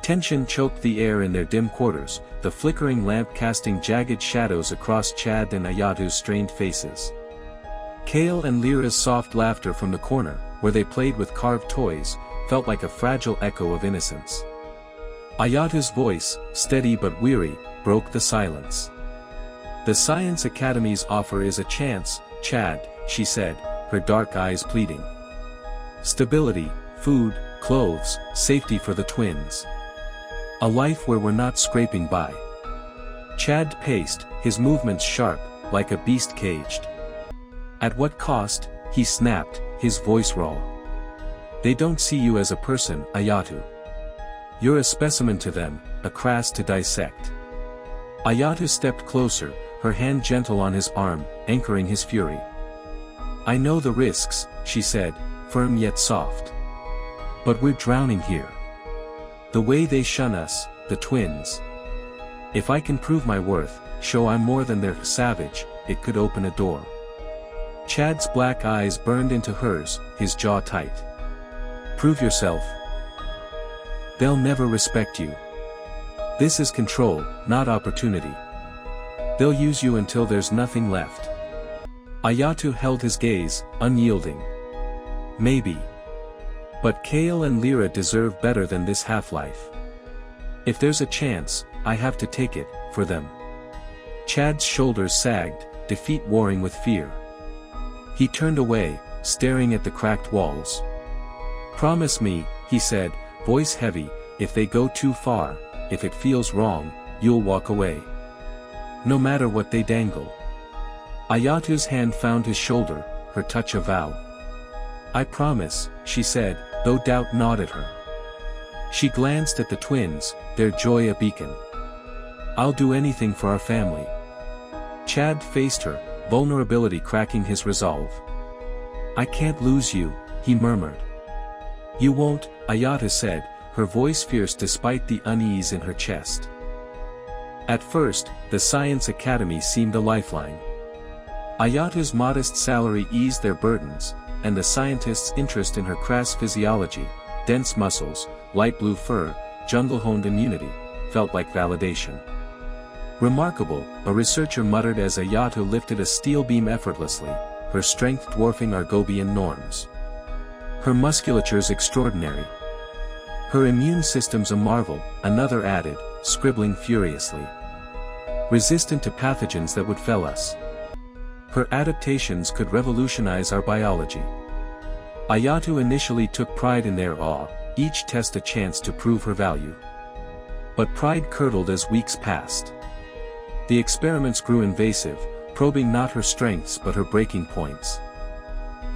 Tension choked the air in their dim quarters, the flickering lamp casting jagged shadows across Chad and Ayatu's strained faces. Kale and Lyra's soft laughter from the corner, where they played with carved toys, felt like a fragile echo of innocence. Ayatu's voice, steady but weary, broke the silence. "The Science Academy's offer is a chance, Chad," she said, her dark eyes pleading. "Stability, food, clothes, safety for the twins. A life where we're not scraping by." Chad paced, his movements sharp, like a beast caged. "At what cost?" he snapped, his voice raw. "They don't see you as a person, Ayatu. You're a specimen to them, a crass to dissect." Ayatu stepped closer, her hand gentle on his arm, anchoring his fury. "I know the risks," she said, firm yet soft. "But we're drowning here. The way they shun us, the twins. If I can prove my worth, show I'm more than their savage, it could open a door." Chad's black eyes burned into hers, his jaw tight. "Prove yourself. They'll never respect you. This is control, not opportunity. They'll use you until there's nothing left." Ayatu held his gaze, unyielding. "Maybe. But Kale and Lyra deserve better than this half-life. If there's a chance, I have to take it, for them." Chad's shoulders sagged, defeat warring with fear. He turned away, staring at the cracked walls. "Promise me," he said, voice heavy, "if they go too far, if it feels wrong, you'll walk away. No matter what they dangle." Ayatu's hand found his shoulder, her touch a vow. "I promise," she said, though doubt gnawed at her. She glanced at the twins, their joy a beacon. "I'll do anything for our family." Chad faced her, vulnerability cracking his resolve. "I can't lose you," he murmured. "You won't," Ayatu said, her voice fierce despite the unease in her chest. At first, the Science Academy seemed a lifeline. Ayatu's modest salary eased their burdens, and the scientists' interest in her crass physiology, dense muscles, light blue fur, jungle-honed immunity, felt like validation. "Remarkable," a researcher muttered as Ayatu lifted a steel beam effortlessly, her strength dwarfing Argobian norms. "Her musculature's extraordinary. Her immune system's a marvel," another added, scribbling furiously. "Resistant to pathogens that would fell us. Her adaptations could revolutionize our biology." Ayatu initially took pride in their awe, each test a chance to prove her value. But pride curdled as weeks passed. The experiments grew invasive, probing not her strengths but her breaking points.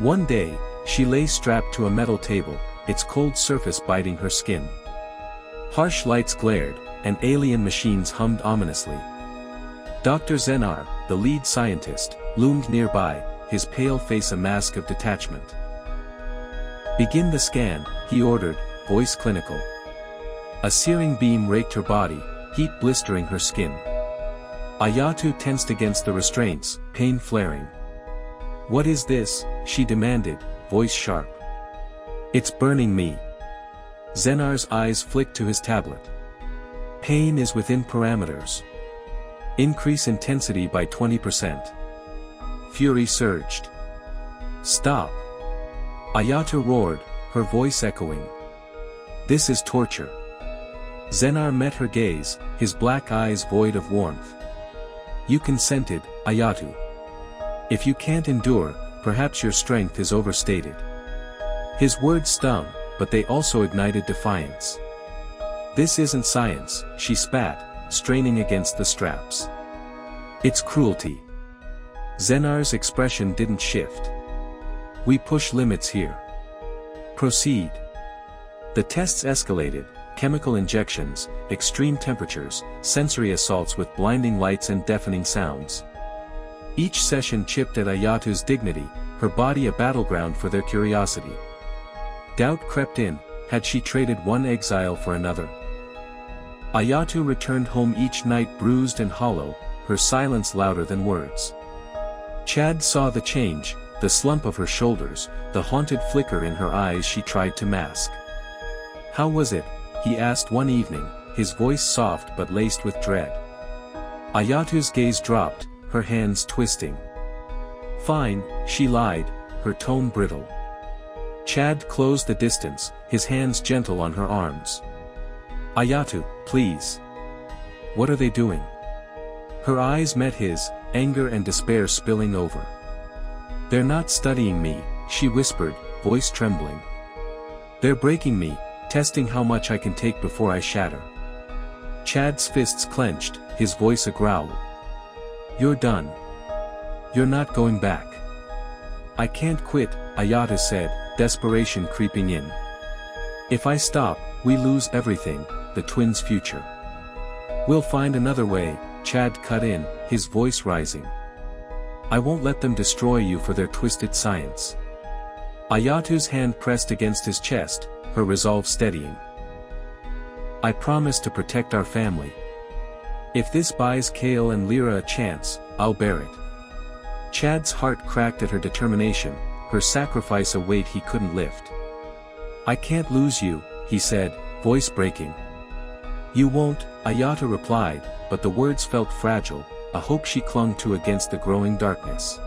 One day, she lay strapped to a metal table, its cold surface biting her skin. Harsh lights glared, and alien machines hummed ominously. Dr. Zenar, the lead scientist, loomed nearby, his pale face a mask of detachment. "Begin the scan," he ordered, voice clinical. A searing beam raked her body, heat blistering her skin. Ayatu tensed against the restraints, pain flaring. "What is this?" she demanded, voice sharp. "It's burning me." Zenar's eyes flicked to his tablet. "Pain is within parameters. Increase intensity by 20%. Fury surged. "Stop!" Ayatu roared, her voice echoing. "This is torture." Zenar met her gaze, his black eyes void of warmth. "You consented, Ayatu. If you can't endure, perhaps your strength is overstated." His words stung, but they also ignited defiance. "This isn't science," she spat, straining against the straps. "It's cruelty." Zenar's expression didn't shift. "We push limits here. Proceed." The tests escalated, chemical injections, extreme temperatures, sensory assaults with blinding lights and deafening sounds. Each session chipped at Ayatu's dignity, her body a battleground for their curiosity. Doubt crept in, had she traded one exile for another? Ayatu returned home each night bruised and hollow, her silence louder than words. Chad saw the change, the slump of her shoulders, the haunted flicker in her eyes she tried to mask. "How was it?" he asked one evening, his voice soft but laced with dread. Ayatu's gaze dropped, her hands twisting. Fine, she lied, her tone brittle. Chad closed the distance, his hands gentle on her arms. Ayatu, please. What are they doing? Her eyes met his, anger and despair spilling over. They're not studying me, she whispered, voice trembling. They're breaking me, testing how much I can take before I shatter. Chad's fists clenched, his voice a growl. You're done. You're not going back. I can't quit, Ayatu said, desperation creeping in. If I stop, we lose everything, the twins' future. We'll find another way, Chad cut in, his voice rising. I won't let them destroy you for their twisted science. Ayatu's hand pressed against his chest, her resolve steadying. I promise to protect our family. If this buys Kale and Lyra a chance, I'll bear it. Chad's heart cracked at her determination, her sacrifice a weight he couldn't lift. I can't lose you, he said, voice breaking. You won't, Ayatu replied, but the words felt fragile, a hope she clung to against the growing darkness.